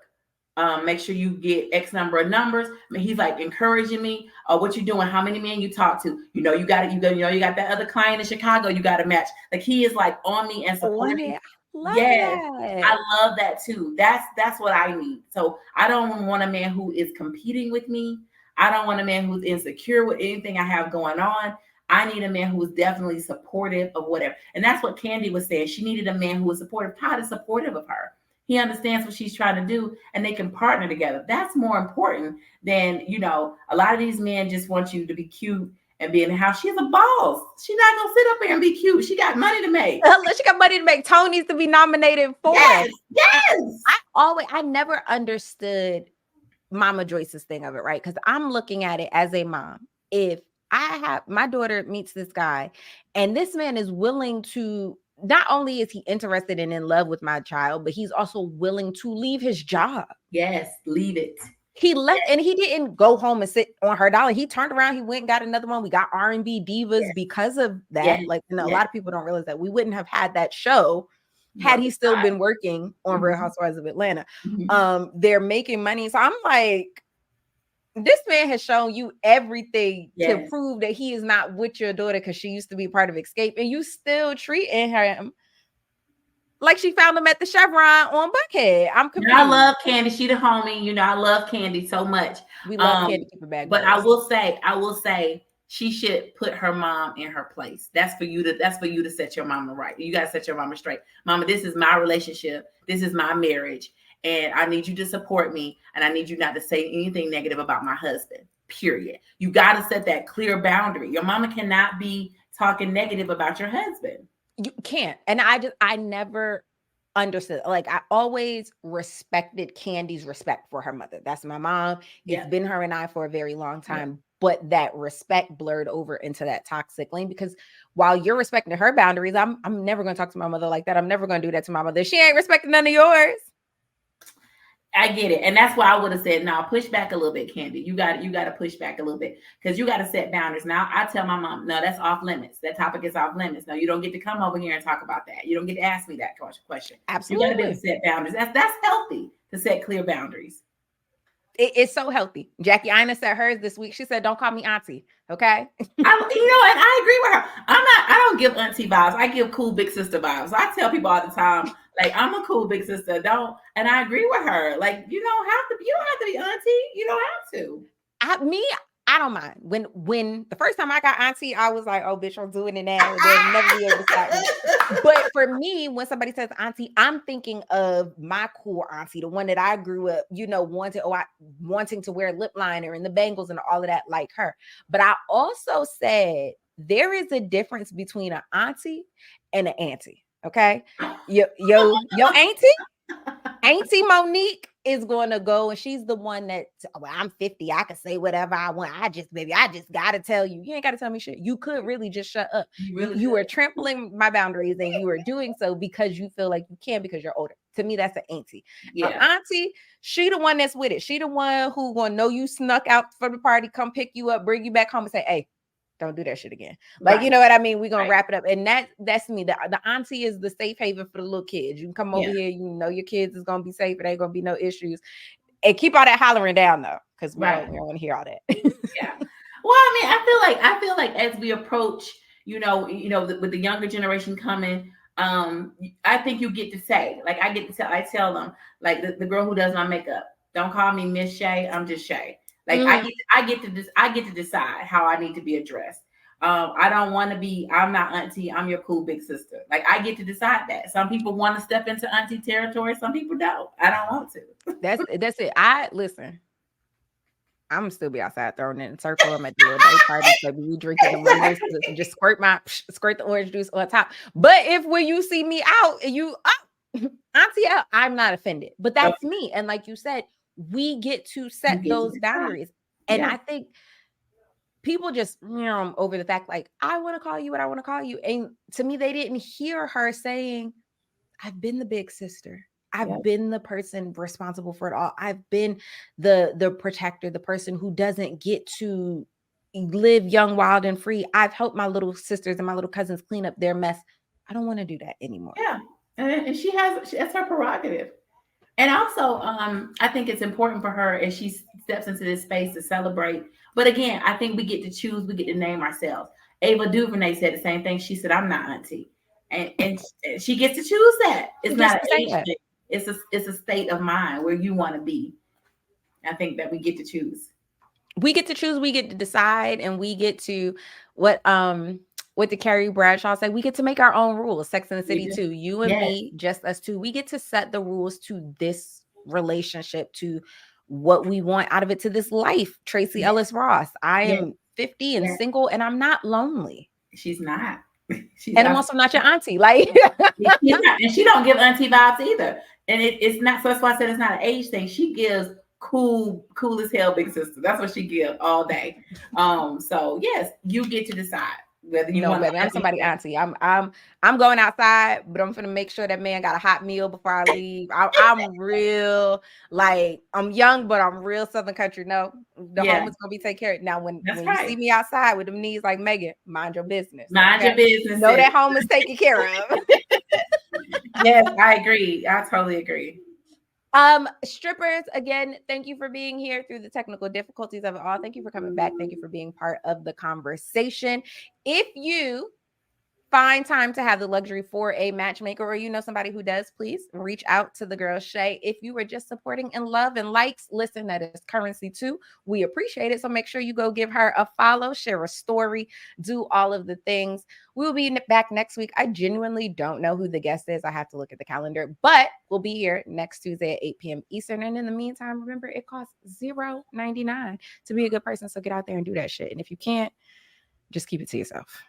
make sure you get X number of numbers. I mean, he's like encouraging me. What you doing? How many men you talk to? You know, you got it. You know, you got that other client in Chicago. You got to match. Like he is like on me and On supporting. it. I love Yes, I that. love that too. That's what I need. So I don't want a man who is competing with me. I don't want a man who's insecure with anything I have going on. I need a man who is definitely supportive of whatever. And that's what Candy was saying. She needed a man who was supportive. Todd is supportive of her. He understands what she's trying to do and they can partner together. That's more important than, a lot of these men just want you to be cute and be in the house. She's a boss. She's not gonna sit up there and be cute. She got money to make. She got money to make. Tony's to be nominated for. Yes, yes. I never understood Mama Joyce's thing of it, right? Because I'm looking at it as a mom. If I have my daughter meets this guy, and this man is willing to, not only is he interested and in love with my child, but he's also willing to leave his job. Yes, leave it. He left and he didn't go home and sit on her dollar. He turned around, he went and got another one. We got R&B divas Yes, because of yes, that. Like, a yes. lot of people don't realize that we wouldn't have had that show No, had he still been working on Real mhm, Housewives of Atlanta. mhm. They're making money. So I'm like, this man has shown you everything to Yes. prove that he is not with your daughter because she used to be part of Escape, and you still treating him like she found him at the Chevron on Buckhead. I'm I confused. love Candy. She the homie. I love Candy so much. We love Um, Candy Keeper Bag but Buzz. I will say she should put her mom in her place. That's for you to set your mama right. You gotta set your mama straight. Mama, this is my relationship. This is my marriage. And I need you to support me. And I need you not to say anything negative about my husband. Period. You gotta set that clear boundary. Your mama cannot be talking negative about your husband. You can't. And I never understood. Like, I always respected Candy's respect for her mother. That's my mom. It's Yeah. been her and I for a very long Yeah. time. But that respect blurred over into that toxic lane because while you're respecting her boundaries, I'm never gonna talk to my mother like that. I'm never gonna do that to my mother. She ain't respecting none of yours. I get it, and that's why I would have said, "No, push back a little bit, Candy. You got to push back a little bit because you got to set boundaries." Now, I tell my mom, "No, that's off limits. That topic is off limits. No, you don't get to come over here and talk about that. You don't get to ask me that question. You got to be able to Absolutely. set boundaries. That's healthy to set clear boundaries." It's so healthy. Jackie Ina said hers this week. She said, "Don't call me auntie." Okay. And I agree with her. I don't give auntie vibes. I give cool big sister vibes. I tell people all the time, like I'm a cool big sister. Don't, and I agree with her. Like you don't have to. You don't have to be auntie. You don't have to. I don't mind. When the first time I got auntie, I was like, "Oh, bitch, I'm doing it now. They'll never be able to stop me." But for me, when somebody says auntie, I'm thinking of my cool auntie, the one that I grew up, wanting to wear lip liner and the bangles and all of that like her. But I also said there is a difference between an auntie and an auntie. Okay. Yo Auntie Monique is going to go, and she's the one that, well, I'm 50. I can say whatever I want. I just got to tell you. You ain't got to tell me shit. You could really just shut up. You really You could. are trampling my boundaries, and you are doing so because you feel like you can because you're older. To me, that's an auntie. Yeah. Auntie, she the one that's with it. She the one who going to know you snuck out from the party, come pick you up, bring you back home and say, hey, don't do that shit again. Like, you Right. know what I mean? We're gonna Right. wrap it up. And that's me. The auntie is the safe haven for the little kids. You can come over Yeah. here, you know your kids is gonna be safe, it ain't gonna be no issues. And keep all that hollering down though, because Right. we don't want to hear all that. Yeah. Well, I mean, I feel like as we approach, with the younger generation coming, I think you get to say, like, I tell them, like, the girl who does my makeup, don't call me Miss Shae, I'm just Shae. Like, Mhm. I get to decide how I need to be addressed. I don't want to be, I'm not auntie, I'm your cool big sister. Like, I get to decide that. Some people want to step into auntie territory, some people don't. I don't want to. That's it. I listen. I'm gonna still be outside throwing it in a circle. I'm at the little day parties, baby. We drinking the mimosas and just squirt the orange juice on top. But if when you see me out and you auntie out, I'm not offended. But that's Okay. me. And like you said, we get to You set get to those decide. boundaries. And Yeah. I think people just over the fact, like, I want to call you what I want to call you. And to me, they didn't hear her saying, I've been the big sister. Yeah. I've been the person responsible for it all. I've been the protector, the person who doesn't get to live young, wild, and free. I've helped my little sisters and my little cousins clean up their mess. I don't want to do that anymore. Yeah. And that's her prerogative. And also, I think it's important for her as she steps into this space to celebrate. But again, I think we get to choose, we get to name ourselves. Ava DuVernay said the same thing. She said, I'm not auntie. And she gets to choose that. It's She not gets an to say age that. thing. It's a state of mind where you want to be. I think that we get to choose. We get to choose, we get to decide, and we get to what the Carrie Bradshaw said, we get to make our own rules. Sex in the We City do. too. You and Yes. me, just us two. We get to set the rules to this relationship, to what we want out of it, to this life. Tracy Yes. Ellis Ross. I Yes. am 50 and Yes. single, and I'm not lonely. She's not. She's And I'm absolutely also not your auntie. Like she's not, and she don't give auntie vibes either. And it's not. So that's why I said it's not an age thing. She gives cool as hell big sister. That's what she gives all day. So yes, you get to decide whether you no, want to baby, I'm like it somebody or not. auntie. I'm going outside, but I'm gonna make sure that man got a hot meal before I leave. I'm real, like, I'm young, but I'm real Southern country. No, the Yeah, home is gonna be taken care of. Now, that's when you right. see me outside with them knees like Megan, mind your business. Mind your Okay, business, know sis. that home is taken care of. Yes, I agree. I totally agree. Strippers, again, thank you for being here through the technical difficulties of it all. Thank you for coming back. Thank you for being part of the conversation. If you find time to have the luxury for a matchmaker, or you know somebody who does, please reach out to the girl Shae. If you were just supporting in love and likes, listen, that is currency too. We appreciate it. So make sure you go give her a follow, share a story, do all of the things. We'll be back next week. I genuinely don't know who the guest is. I have to look at the calendar, but we'll be here next Tuesday at 8 p.m. Eastern. And in the meantime, remember, it costs $0.99 to be a good person. So get out there and do that shit. And if you can't, just keep it to yourself.